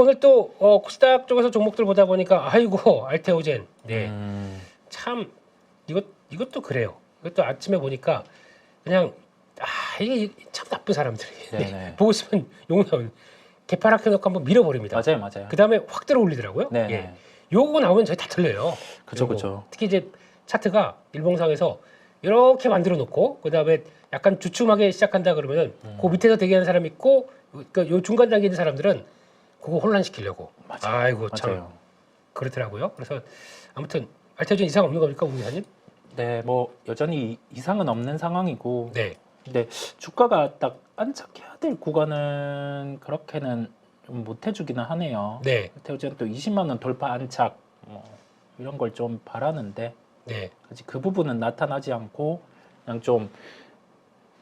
오늘 또 코스닥 쪽에서 종목들 보다 보니까 아이고 알테오젠 참 이것도 그래요. 이것도 아침에 보니까 그냥 이게 참 나쁜 사람들이 보고 있으면 욕 나오는 개파락 해놓고 한번 밀어버립니다. 맞아요. 그 다음에 확 들어올리더라고요. 네. 요거 나오면 저희 다 틀려요. 그죠. 특히 이제 차트가 일봉상에서 이렇게 만들어 놓고 그 다음에 약간 주춤하게 시작한다 그러면은 그 밑에서 대기하는 사람 있고 그러니까 요 중간 단계에 있는 사람들은 그거 혼란시키려고. 아이고 참 그렇더라고요. 그래서 아무튼 알테오젠 이상 없는 겁니까, 우 기사님? 네, 뭐 여전히 이상은 없는 상황이고. 네. 근데 주가가 딱 안착해야 될 구간은 그렇게는 좀 못 해주기는 하네요. 네. 알테오젠 또 20만 원 돌파 안착 뭐 이런 걸 좀 바라는데. 네. 아직 그 부분은 나타나지 않고 그냥 좀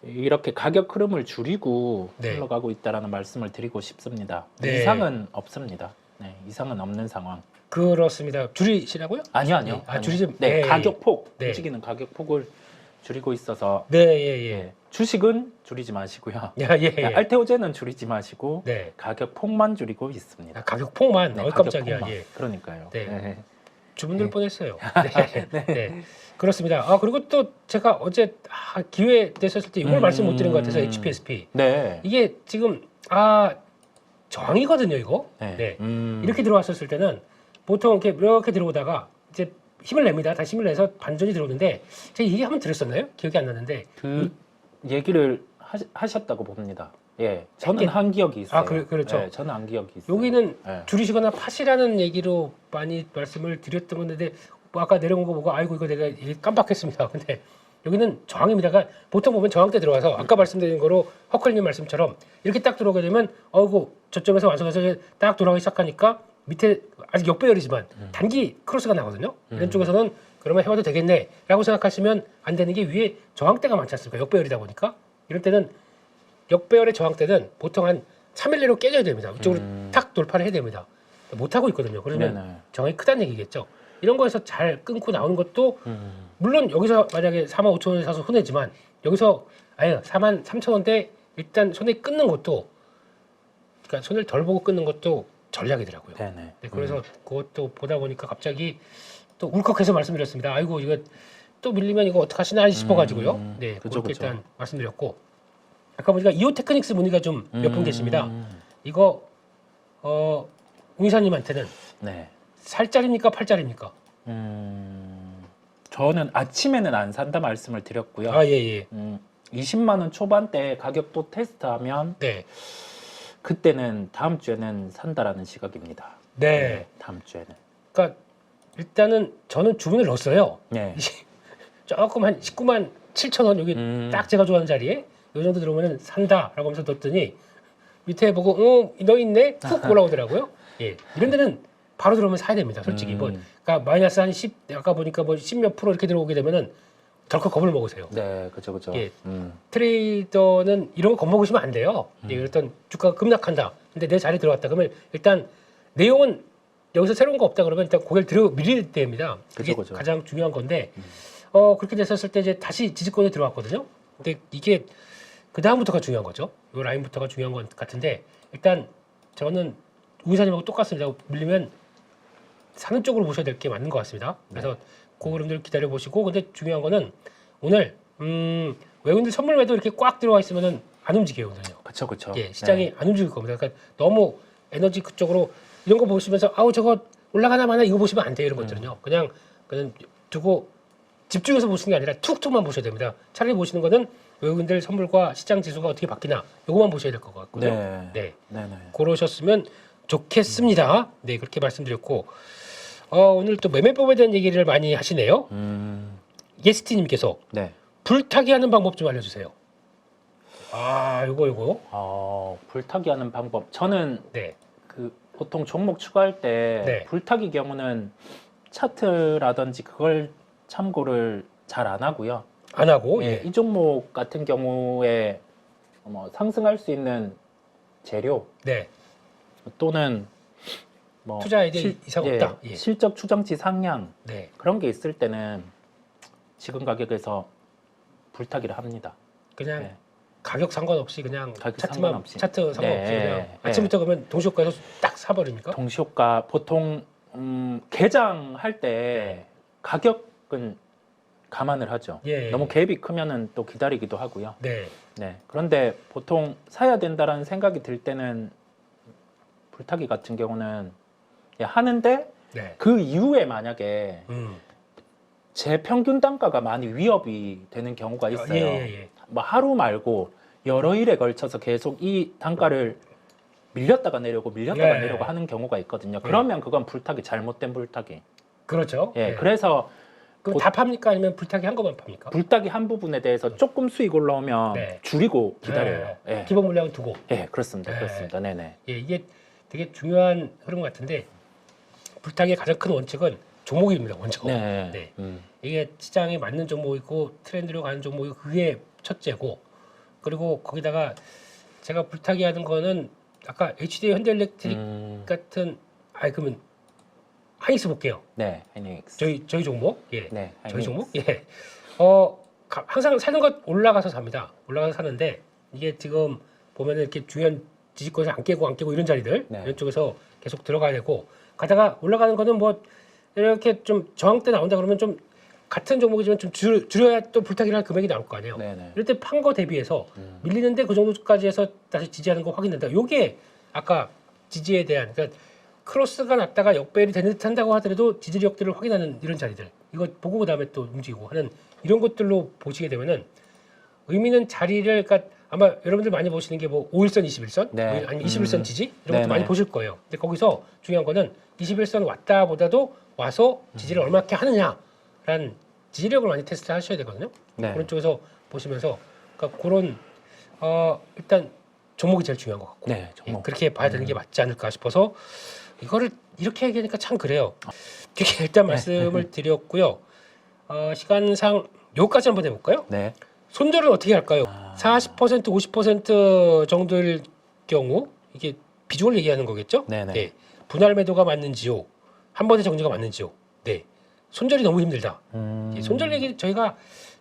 이렇게 가격 흐름을 줄이고 흘러가고 있다라는 말씀을 드리고 싶습니다. 네. 이상은 없습니다. 네, 이상은 없는 상황. 그렇습니다. 줄이시라고요? 아니요. 네. 줄이지. 네, 가격폭 네. 움직이는 가격폭을 줄이고 있어서. 네. 주식은 줄이지 마시고요. 예. 알테오젠은 줄이지 마시고 네. 가격폭만 줄이고 있습니다. 가격폭만. 네, 깜짝이야. 가격폭만. 예. 그러니까요. 네. 주문들 네. 뻔했어요. 네. 그렇습니다. 그리고 또 제가 어제 기회 됐었을 때 이걸 말씀 못 드린 것 같아서 HPSP. 네. 이게 지금 저항이거든요, 이거. 네. 이렇게 들어왔었을 때는 보통 이렇게 들어오다가 이제 힘을 냅니다. 다시 힘을 내서 반전이 들어오는데 제가 얘기 한번 드렸었나요? 기억이 안 나는데 그 얘기를 하셨다고 봅니다. 예, 저는 한 기억이 있어요. 그렇죠. 예, 저는 한 기억이 있어요. 여기는 줄이시거나 파시라는 얘기로 많이 말씀을 드렸던 건데 뭐 아까 내려온 거 보고 아이고 이거 내가 깜빡했습니다. 근데 여기는 저항입니다. 그러니까 보통 보면 저항 때 들어와서 아까 말씀드린 거로 허클님 말씀처럼 이렇게 딱 들어오게 되면 저점에서 완성해서 딱 돌아가기 시작하니까 밑에 아직 역배열이지만 단기 크로스가 나거든요. 이런 쪽에서는 그러면 해봐도 되겠네라고 생각하시면 안 되는 게 위에 저항대가 많지 않습니까? 역배열이다 보니까 이럴 때는 역배열의 저항 때는 보통 한 3일 내로 깨져야 됩니다. 이쪽으로 탁 돌파를 해야 됩니다. 못하고 있거든요. 그러면 저항이 크다는 얘기겠죠. 이런 거에서 잘 끊고 나오는 것도 물론 여기서 만약에 45,000원에 사서 손해지만 여기서 43,000원대 일단 손에 끊는 것도 그러니까 손을 덜 보고 끊는 것도 전략이더라고요. 네네. 네, 그래서 그것도 보다 보니까 갑자기 또 울컥해서 말씀드렸습니다. 아이고 이거 또 밀리면 이거 어떡하시나 싶어가지고요. 네, 그렇게 일단 말씀드렸고 아까 보니까 이오 테크닉스 문의가 좀 몇 분 계십니다. 이거 웅이사님한테는 살짜리입니까 팔짜리입니까? 저는 아침에는 안 산다 말씀을 드렸고요. 20만 원 초반대 가격도 테스트하면 그때는 다음 주에는 산다라는 시각입니다. 네. 다음 주에는. 그러니까 일단은 저는 주문을 넣었어요. 네. 조금 한 19만 7천 원 여기 딱 제가 좋아하는 자리에 이 정도 들어오면 산다라고 하면서 넣었더니 밑에 보고 너 있네 훅 올라오더라고요. 예. 이런 데는 바로 들어오면 사야 됩니다. 솔직히 그러니까 마이너스 한 10 아까 보니까 뭐 10몇 프로 이렇게 들어오게 되면은 덜컥 겁을 먹으세요. 네, 그렇죠. 예. 트레이더는 이런 거 겁먹으시면 안 돼요. 예, 일단 주가가 급락한다. 근데 내 자리에 들어왔다. 그러면 일단 내용은 여기서 새로운 거 없다 그러면 일단 고개를 밀릴 때입니다. 그게 가장 중요한 건데 그렇게 됐었을 때 이제 다시 지지권에 들어왔거든요. 근데 이게 그 다음부터가 중요한 거죠. 이 라인부터가 중요한 것 같은데 일단 저는 우기사님하고 똑같습니다. 밀리면 사는 쪽으로 보셔야 될 게 맞는 것 같습니다. 그래서 그 흐름들 기다려 보시고 근데 중요한 거는 오늘 외국인들 선물 매도 이렇게 꽉 들어와 있으면은 안 움직여요 오늘요. 그렇죠. 예, 시장이 안 움직일 겁니다. 그러니까 너무 에너지 그쪽으로 이런 거 보시면서 저거 올라가나 마나 이거 보시면 안 돼요 이런 것들은요. 그냥 두고 집중해서 보시는 게 아니라 툭툭만 보셔야 됩니다. 차라리 보시는 거는 외국인들 선물과 시장 지수가 어떻게 바뀌나 요거만 보셔야 될 것 같고요. 네. 그러셨으면 좋겠습니다. 네, 그렇게 말씀드렸고 오늘 또 매매법에 대한 얘기를 많이 하시네요. 예스티님께서 불타기 하는 방법 좀 알려주세요. 요거. 불타기 하는 방법. 저는 그 보통 종목 추가할 때 불타기 경우는 차트라든지 그걸 참고를 잘 안 하고요. 안 하고? 이 종목 같은 경우에 상승할 수 있는 재료 또는 투자 아이디어 이상 없다. 실적 추정치 상향 그런 게 있을 때는 지금 가격에서 불타기를 합니다. 그냥 가격 상관없이 그냥 가격 차트 상관없이. 상관없이 네, 그냥 네. 아침부터 그러면 동시효과에서 딱 사버립니까? 동시효과 보통 개장할 때 가격은 감안을 하죠. 예. 너무 갭이 크면은 또 기다리기도 하고요. 네. 네. 그런데 보통 사야 된다라는 생각이 들 때는 불타기 같은 경우는 하는데 네. 그 이후에 만약에 음. 제 평균 단가가 많이 위협이 되는 경우가 있어요. 예. 뭐 하루 말고 여러 일에 걸쳐서 계속 이 단가를 밀렸다가 내려고 밀렸다가 네. 내려고 하는 경우가 있거든요. 그러면 그건 불타기, 잘못된 불타기. 그렇죠. 예, 네. 그래서 그럼 다 팝니까 아니면 불타기 한 것만 팝니까? 불타기 한 부분에 대해서 조금 수익 올라오면 네. 줄이고 기다려요. 네. 예, 기본 물량은 두고. 예, 그렇습니다. 네. 그렇습니다. 네네. 예, 이게 되게 중요한 흐름 같은데 불타기의 가장 큰 원칙은 종목입니다. 먼저. 네. 네. 이게 시장에 맞는 종목이고 트렌드로 가는 종목이 그게 첫째고 그리고 거기다가 제가 불타기 하는 거는 아까 HDI 현대일렉트릭 같은 그러면 하이닉스 볼게요. 네, 하이닉스. 저희 종목. 예. 네, 저희 하이닉스. 종목. 예. 항상 사는 것 올라가서 삽니다. 올라가서 사는데 이게 지금 보면은 이렇게 중요한 지지권에서 안 깨고 이런 자리들 네. 이런 쪽에서 계속 들어가야 되고 가다가 올라가는 거는 뭐 이렇게 좀 저항 때 나온다 그러면 좀 같은 종목이지만 좀 줄여야 또 불타기를 할 금액이 나올 거 아니에요. 네네. 이럴 때 판 거 대비해서 밀리는데 그 정도까지 해서 다시 지지하는 거 확인된다. 요게 아까 지지에 대한 그러니까 크로스가 났다가 역배열이 되는 듯 한다고 하더라도 지지력들을 확인하는 이런 자리들 이거 보고 그다음에 또 움직이고 하는 이런 것들로 보시게 되면은 의미는 자리를 그러니까 아마 여러분들 많이 보시는 게 뭐 5일선, 21선 네. 아니면 21선 지지 이런 것도 네네. 많이 보실 거예요. 근데 거기서 중요한 거는 21선 왔다보다도 와서 지지를 얼마큼 하느냐라는 지지력을 많이 테스트 하셔야 되거든요. 네. 그런 쪽에서 보시면서 그러니까 그런 일단 종목이 제일 중요한 것 같고 네, 종목. 그렇게 봐야 되는 게 맞지 않을까 싶어서 이거를 이렇게 얘기하니까 참 그래요. 이렇게 일단 말씀을 드렸고요. 시간상 여기까지 한번 해볼까요? 네. 손절은 어떻게 할까요? 40% 50% 정도일 경우 이게 비중을 얘기하는 거겠죠? 네네. 네. 분할 매도가 맞는지요? 한 번의 정리가 맞는지요? 네. 손절이 너무 힘들다. 손절 얘기 저희가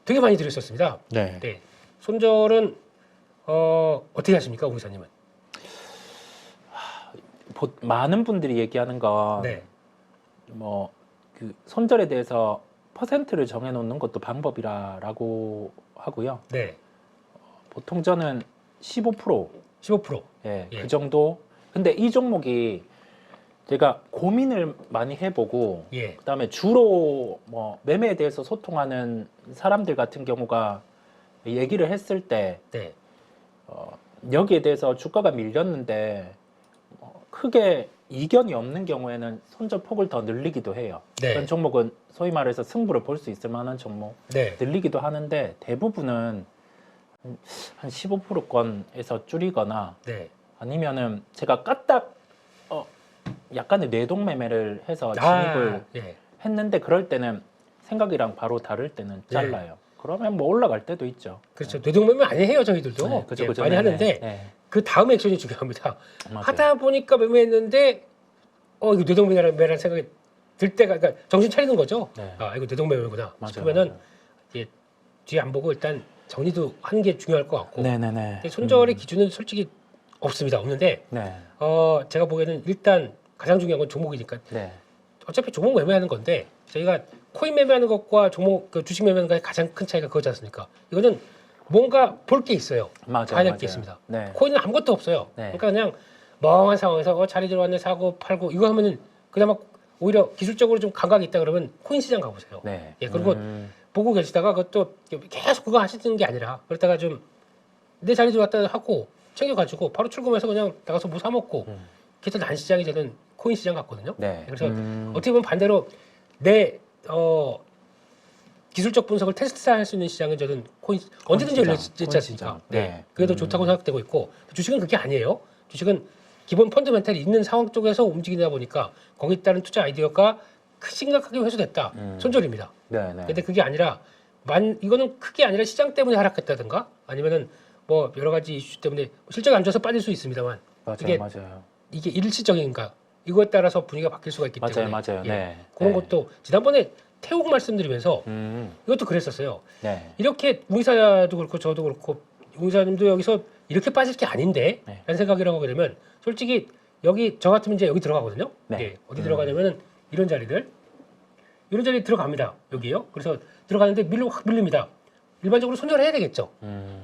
되게 많이 드렸었습니다. 네. 네. 손절은 어떻게 하십니까, 우 기사님은? 많은 분들이 얘기하는 건 네. 뭐 그 손절에 대해서 퍼센트를 정해놓는 것도 방법이라고 하고요. 네. 보통 저는 15%, 15%. 예, 예. 그 정도. 근데 이 종목이 제가 고민을 많이 해보고 예. 그다음에 주로 뭐 매매에 대해서 소통하는 사람들 같은 경우가 얘기를 했을 때 네. 여기에 대해서 주가가 밀렸는데 크게 이견이 없는 경우에는 손절 폭을 더 늘리기도 해요. 네. 그런 종목은 소위 말해서 승부를 볼 수 있을 만한 종목 네. 늘리기도 하는데 대부분은 한 15%권에서 줄이거나 네. 아니면은 제가 까딱 약간의 뇌동 매매를 해서 진입을 예. 했는데 그럴 때는 생각이랑 바로 다를 때는 잘라요. 그러면 뭐 올라갈 때도 있죠. 그렇죠. 뇌동매매 많이 해요, 저희들도. 네, 그죠, 예, 그죠. 많이 네, 하는데 네. 그 다음 액션이 중요합니다. 맞아요. 하다 보니까 매매했는데 이거 뇌동매매라는 생각이 들 때가 그러니까 정신 차리는 거죠. 네. 이거 뇌동매매구나 맞아요, 싶으면은 맞아요. 이제 뒤에 안 보고 일단 정리도 하는 게 중요할 것 같고. 네네네. 근데 손절의 기준은 솔직히 없는데 네. 제가 보기에는 일단 가장 중요한 건 종목이니까 네. 어차피 종목 매매하는 건데 저희가 코인 매매하는 것과 종목 주식 매매하는 것의 가장 큰 차이가 그거지 않습니까? 이거는 뭔가 볼 게 있어요. 맞아요. 봐야 될 맞아요. 게 있습니다. 네. 코인은 아무것도 없어요. 네. 그러니까 그냥 멍한 상황에서 자리 들어왔네 사고 팔고 이거 하면은 그나마 오히려 기술적으로 좀 감각이 있다 그러면 코인 시장 가보세요. 네. 예, 그리고 보고 계시다가 그것도 계속 그거 하시는 게 아니라 그러다가 좀 내 자리 들어왔다 하고 챙겨가지고 바로 출금해서 그냥 나가서 뭐 사 먹고 그게 더 난 시장이 저는 코인 시장 같거든요. 네. 그래서 어떻게 보면 반대로 내 기술적 분석을 테스트할 수 있는 시장은 저는 코인 언제든지 열려 있지 코인 않습니까? 시장. 네. 네. 그게 더 좋다고 생각되고 있고 주식은 그게 아니에요. 주식은 기본 펀더멘탈이 있는 상황 쪽에서 움직이다 보니까 거기에 따른 투자 아이디어가 심각하게 회수됐다. 손절입니다. 네. 네. 근데 그게 아니라 이거는 크게 아니라 시장 때문에 하락했다든가 아니면은 뭐 여러 가지 이슈 때문에 실적이 안 좋아서 빠질 수 있습니다만 맞아요. 맞아요. 이게 일시적인가 이거에 따라서 분위기가 바뀔 수가 있기 때문에 맞아요. 예. 네. 그런 네. 것도 지난번에 태국 말씀드리면서 이것도 그랬었어요. 네. 이렇게 우리사도 그렇고 저도 그렇고 용사님도 여기서 이렇게 빠질 게 아닌데 네. 라는 생각이라고 하게 되면 솔직히 여기 저 같으면 이제 여기 들어가거든요. 네. 예, 어디 들어가냐면은 이런 자리 들어갑니다. 여기요. 그래서 들어가는데 확 밀립니다. 일반적으로 손절을 해야 되겠죠.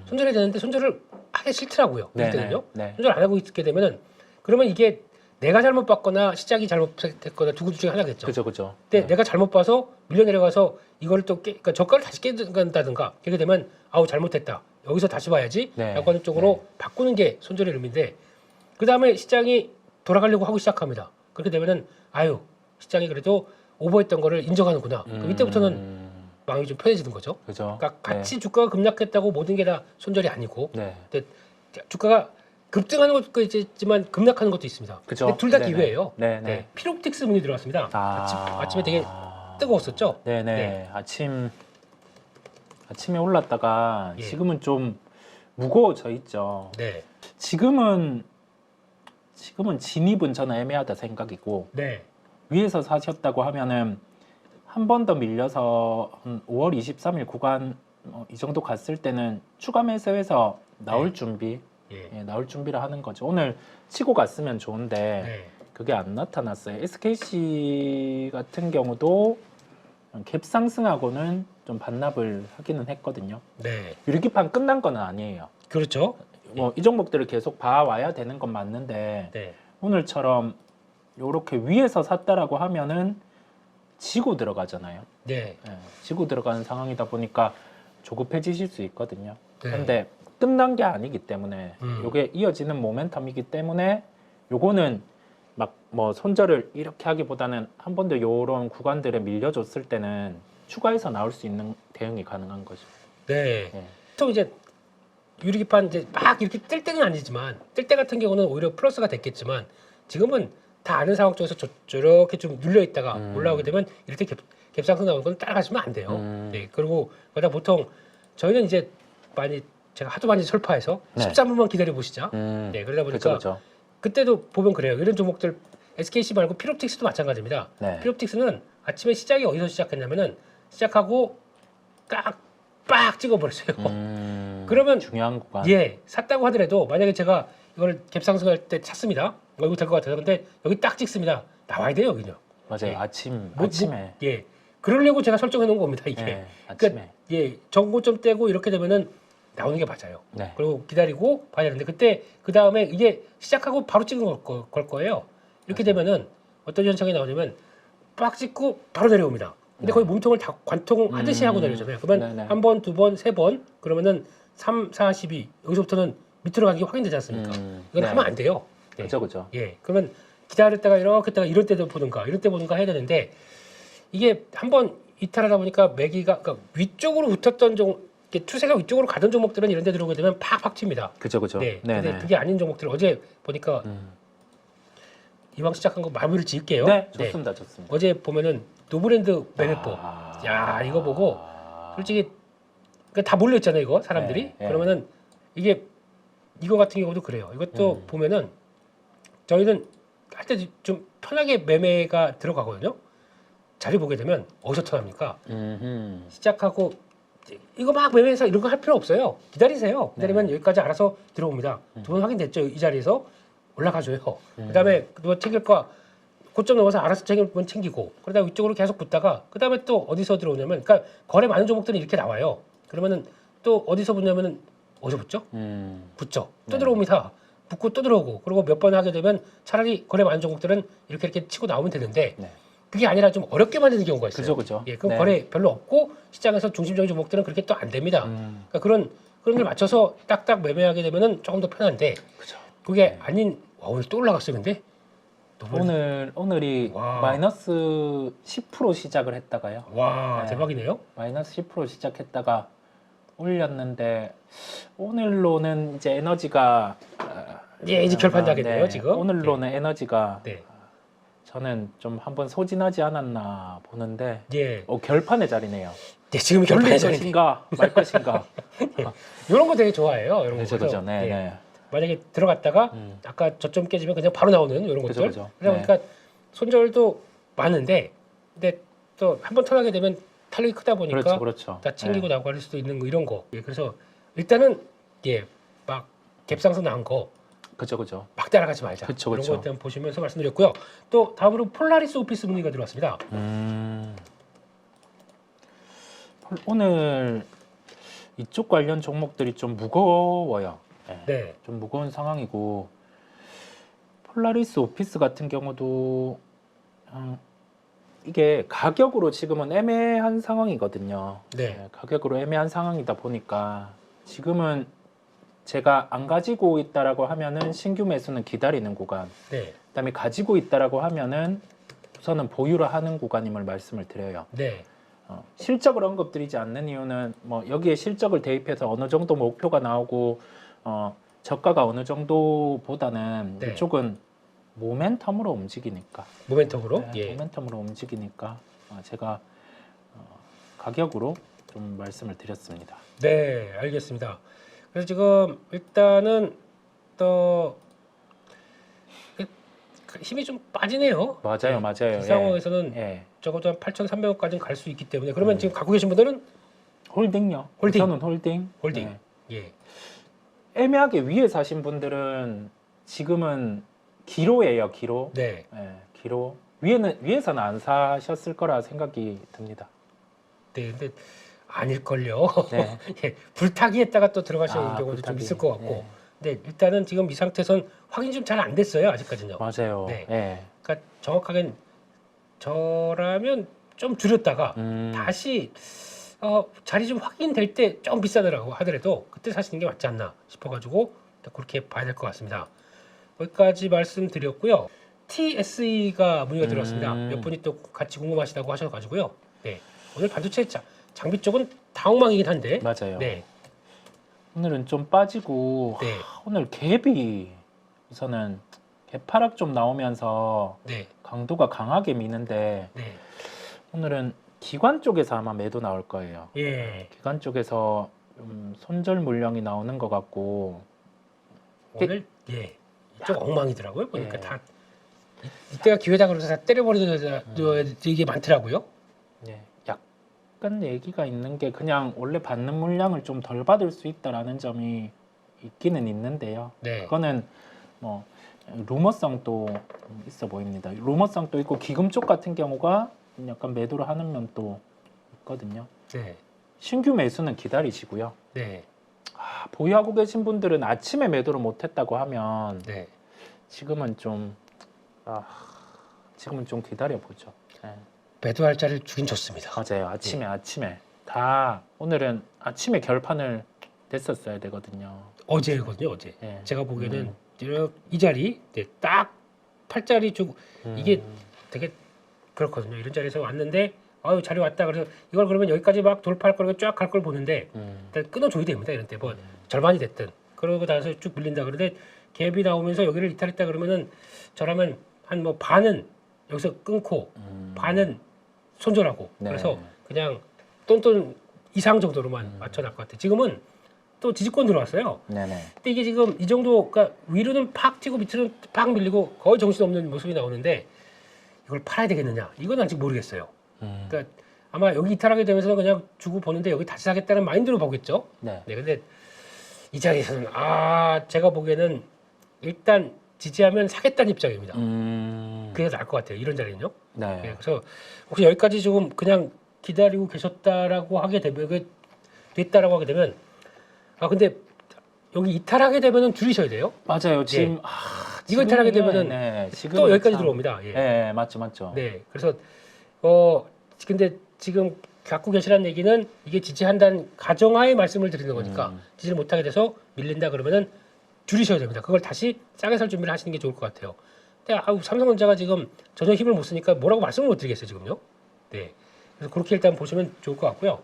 손절해야 되는데 손절을 하기 싫더라고요. 네, 그때는요. 네. 손절 안 하고 있게 되면은 그러면 이게 내가 잘못 봤거나 시작이 잘못됐거나 두 중에 하나겠죠. 그죠. 근데 내가 잘못 봐서 밀려 내려가서 이거를 또 그러니까 저가를 다시 깨간다든가 이렇게 되면 아우 잘못했다. 여기서 다시 봐야지. 네. 라고 하는 쪽으로 바꾸는 게 손절의 의미인데 그 다음에 시장이 돌아가려고 하고 시작합니다. 그렇게 되면은 아유 시장이 그래도 오버했던 거를 인정하는구나. 그럼 이때부터는 마음이 좀 편해지는 거죠. 그죠. 그러니까 같이 주가가 급락했다고 모든 게 다 손절이 아니고 네. 근데 주가가 급등하는 것도 있지만 급락하는 것도 있습니다. 그죠. 둘 다 네네. 기회예요. 네, 네. 네. 피롭틱스 문이 들어왔습니다. 아침에 되게 뜨거웠었죠. 네네. 네. 아침에 올랐다가 예. 지금은 좀 무거워져 있죠. 네. 지금은 진입은 저는 애매하다 생각이고 네. 위에서 사셨다고 하면은 한 번 더 밀려서 한 5월 23일 구간 이 정도 갔을 때는 추가 매수해서 나올 네. 준비, 예. 예, 나올 준비를 하는 거죠. 오늘 치고 갔으면 좋은데 네. 그게 안 나타났어요. SKC 같은 경우도 갭 상승하고는 좀 반납을 하기는 했거든요. 네. 유리기판 끝난 건 아니에요. 그렇죠. 뭐 이 종목들을 계속 봐와야 되는 건 맞는데 네. 오늘처럼 이렇게 위에서 샀다라고 하면은 지고 들어가잖아요. 네. 예, 지고 들어가는 상황이다 보니까 조급해지실 수 있거든요. 네. 그런데 끝난 게 아니기 때문에 음. 이게 이어지는 모멘텀이기 때문에 요거는 막 뭐 손절을 이렇게 하기보다는 한 번 더 요런 구간들에 밀려줬을 때는 추가해서 나올 수 있는 대응이 가능한 거죠. 네. 예. 또 이제 유리기판 이제 막 이렇게 뜰 때는 아니지만 뜰 때 같은 경우는 오히려 플러스가 됐겠지만 지금은 다 아는 상황 쪽에서 저렇게 좀 눌려 있다가 올라오게 되면 이럴 때 갭상승 나오는 건 따라가시면 안 돼요. 네. 그리고 거기다 보통 저희는 이제 제가 하도 많이 설파해서 네. 13분만 기다려 보시자. 네. 그러다 보니까 그죠. 그때도 보면 그래요. 이런 종목들 SKC 말고 피롭틱스도 마찬가지입니다. 네. 피롭틱스는 아침에 시작이 어디서 시작했냐면은 시작하고 빡 찍어버렸어요. 그러면 중요한 구간. 예 샀다고 하더라도 만약에 제가 이걸 갭상승할 때 찼습니다. 이거 될 것 같아서 근데 여기 딱 찍습니다. 나와야 돼요 여기는. 맞아요. 예. 아침에. 예. 그러려고 제가 설정해 놓은 겁니다 이게. 예, 아침에. 그러니까 예 정고점 떼고 이렇게 되면은 나오는 게 맞아요. 네. 그리고 기다리고 봐야 되는데 그때 그 다음에 이게 시작하고 바로 찍은 걸 거예요. 이렇게 되면은 어떤 현상이 나오냐면 빡 찍고 바로 내려옵니다. 근데 네. 거의 몸통을 다 관통하듯이 하고 내려오잖아요. 그러면 네네. 한 번, 두 번, 세 번 그러면은 3, 4, 12 여기서부터는 밑으로 가는 게 확인되지 않습니까? 이건 네. 하면 안 돼요. 네. 그죠. 예, 그러면 기다렸다가 이렇게 했다가 이럴 때도 보든가 이럴 때 보든가 해야 되는데 이게 한번 이탈하다 보니까 매기가 그러니까 위쪽으로 붙었던 이렇게 추세가 위쪽으로 가던 종목들은 이런 데 들어오게 되면 팍팍 칩니다. 그죠. 네. 네네. 근데 그게 아닌 종목들 어제 보니까 이왕 시작한 거 마무리를 지을게요. 네, 좋습니다. 좋습니다. 어제 보면은 노브랜드 매매법. 야, 이거 보고 솔직히 그러니까 다 몰려 있잖아요, 이거 사람들이. 네, 네. 그러면은 이거 같은 경우도 그래요. 이것도 보면은 저희는 할 때 좀 편하게 매매가 들어가거든요. 자료 보게 되면 어디서 터납니까? 시작하고 이거 막 매매해서 이런 거 할 필요 없어요. 기다리세요. 기다리면 여기까지 알아서 들어옵니다. 두 번 확인됐죠? 이 자리에서 올라가줘요. 그다음에 뭐 챙길 거 고점 넘어서 알아서 챙길 건 챙기고 그러다 위쪽으로 계속 붙다가 그다음에 또 어디서 들어오냐면 그러니까 거래 많은 종목들은 이렇게 나와요. 그러면은 또 어디서 붙냐면은 어디서 붙죠? 붙죠. 또 들어옵니다. 붙고 또 들어오고 그리고 몇 번 하게 되면 차라리 거래 많은 종목들은 이렇게 치고 나오면 되는데 네. 그게 아니라 좀 어렵게 만드는 경우가 있어요. 그죠. 예, 그럼 네. 거래 별로 없고 시장에서 중심적인 종목들은 그렇게 또 안 됩니다. 그러니까 그런 걸 맞춰서 딱딱 매매하게 되면은 조금 더 편한데 그죠. 그게 아닌 오늘 또 올라갔어요, 근데 오늘이 와. 마이너스 10% 시작을 했다가요. 와 네. 대박이네요. 마이너스 10% 시작했다가 올렸는데 오늘로는 이제 에너지가 예, 이제 결판 나겠네요, 네, 지금. 오늘로는 에너지가 네. 저는 좀 한번 소진하지 않았나 보는데 예. 결판의 자리네요. 네, 지금 올릴 결판의 자리. 것인가 말 것인가. 이런 거 되게 좋아해요. 이런 거. 그죠, 그죠. 네, 예. 네. 만약에 들어갔다가 아까 저점 깨지면 그냥 바로 나오는 이런 그죠, 것들. 그죠. 그러다 네. 보니까 손절도 많은데, 근데 또 한 번 턴하게 되면 탄력이 크다 보니까 그렇죠. 다 챙기고 네. 나고 할 수도 있는 거 이런 거. 예, 그래서 일단은 막 갭상승 나온 거 그죠. 막 따라가지 말자. 그쵸. 그런 것에 대한 보시면서 말씀드렸고요. 또 다음으로 폴라리스 오피스 문의가 들어왔습니다. 오늘 이쪽 관련 종목들이 좀 무거워요. 네. 좀 무거운 상황이고 폴라리스 오피스 같은 경우도 이게 가격으로 지금은 애매한 상황이거든요. 네. 가격으로 애매한 상황이다 보니까 지금은 제가 안 가지고 있다라고 하면은 신규 매수는 기다리는 구간. 네. 그다음에 가지고 있다라고 하면은 우선은 보유를 하는 구간임을 말씀을 드려요. 네. 실적을 언급드리지 않는 이유는 뭐 여기에 실적을 대입해서 어느 정도 목표가 나오고 저가가 어느 정도보다는 네. 이쪽은 모멘텀으로 움직이니까. 모멘텀으로. 네, 모멘텀으로 움직이니까 제가 가격으로 좀 말씀을 드렸습니다. 네, 알겠습니다. 그래서 지금 일단은 또 힘이 좀 빠지네요. 맞아요. 이 상황에서는 적어도 한 8,300원까지는 갈 수 있기 때문에 그러면 지금 갖고 계신 분들은 홀딩요. 홀딩. 저는 홀딩. 예. 애매하게 위에 사신 분들은 지금은 기로예요. 기로. 네. 기로. 위에서는 안 사셨을 거라 생각이 듭니다. 네, 근데 아닐걸요. 네. 예, 불타기 했다가 또 들어가시는 경우도 불타기. 좀 있을 것 같고. 네, 일단은 지금 이 상태에선 확인 좀 잘 안 됐어요. 아직까지는요. 맞아요. 네. 그러니까 정확하게 저라면 좀 줄였다가 다시 자리 좀 확인될 때 좀 비싸더라고 하더라도 그때 사시는 게 맞지 않나 싶어가지고 그렇게 봐야 될 것 같습니다. 여기까지 말씀드렸고요. TSE가 문의가 들어왔습니다. 몇 분이 또 같이 궁금하시다고 하셔가지고요. 네, 오늘 반도체 장비 쪽은 다 엉망이긴 한데. 맞아요. 네. 오늘은 좀 빠지고 네. 오늘 갭이 우선은 갭하락 좀 나오면서 네. 강도가 강하게 미는데 네. 오늘은 기관 쪽에서 아마 매도 나올 거예요. 예. 기관 쪽에서 손절 물량이 나오는 것 같고 오늘 이쪽 엉망이더라고요. 보니까 예. 다 이때가 기회다 그래서 다 때려버리는 이게 많더라고요. 약간 얘기가 있는 게 그냥 원래 받는 물량을 좀 덜 받을 수 있다라는 점이 있기는 있는데요. 네. 그거는 뭐 루머성도 있어 보입니다. 루머성도 있고 기금 쪽 같은 경우가 약간 매도를 하는 면도 있거든요. 네. 신규 매수는 기다리시고요. 네. 보유하고 계신 분들은 아침에 매도를 못했다고 하면 네. 지금은 좀 기다려 보죠. 매도할 자리를 주긴 좋습니다. 맞아요. 아침에 다 오늘은 아침에 결판을 냈었어야 되거든요. 어제거든요. 어제. 예. 제가 보기에는 이 자리 딱 8자리 쪽 이게 되게 그렇거든요. 이런 자리에서 왔는데 자리 왔다 그래서 이걸 그러면 여기까지 막 돌파할 거고 쫙 갈 걸 보는데 일단 끊어줘야 됩니다. 이런 때 뭐 절반이 됐든 그러고 나서 쭉 밀린다 그러는데 갭이 나오면서 여기를 이탈했다 그러면은 저라면 한 뭐 반은 여기서 끊고 반은 손절하고 네. 그래서 그냥 똔똔 이상 정도로만 맞춰 날 것 같아요. 지금은 또 지지권 들어왔어요. 네네. 근데 이게 지금 이 정도, 그러니까 위로는 팍 튀고 밑으로는 팍 밀리고 거의 정신없는 모습이 나오는데 이걸 팔아야 되겠느냐? 이건 아직 모르겠어요. 그러니까 아마 여기 이탈하게 되면서는 그냥 주고 보는데 여기 다시 사겠다는 마인드로 보겠죠. 네. 근데 이 자리에서는 제가 보기에는 일단 지지하면 사겠다는 입장입니다. 그게 나을 것 같아요. 이런 자리는요. 네. 그래서 혹시 여기까지 조금 그냥 기다리고 계셨다라고 하게 되면 됐다라고 하게 되면 근데 여기 이탈하게 되면은 줄이셔야 돼요. 맞아요. 지금 이거 이탈하게 되면은 또 여기까지 들어옵니다. 네, 맞죠. 네, 그래서 근데 지금 갖고 계시라는 얘기는 이게 지지한다는 가정하에 말씀을 드리는 거니까 지지를 못하게 돼서 밀린다 그러면은 줄이셔야 됩니다. 그걸 다시 싸게 살 준비를 하시는 게 좋을 것 같아요. 근데 삼성전자가 지금 전혀 힘을 못 쓰니까 뭐라고 말씀을 못 드리겠어요 지금요. 네, 그래서 그렇게 일단 보시면 좋을 것 같고요.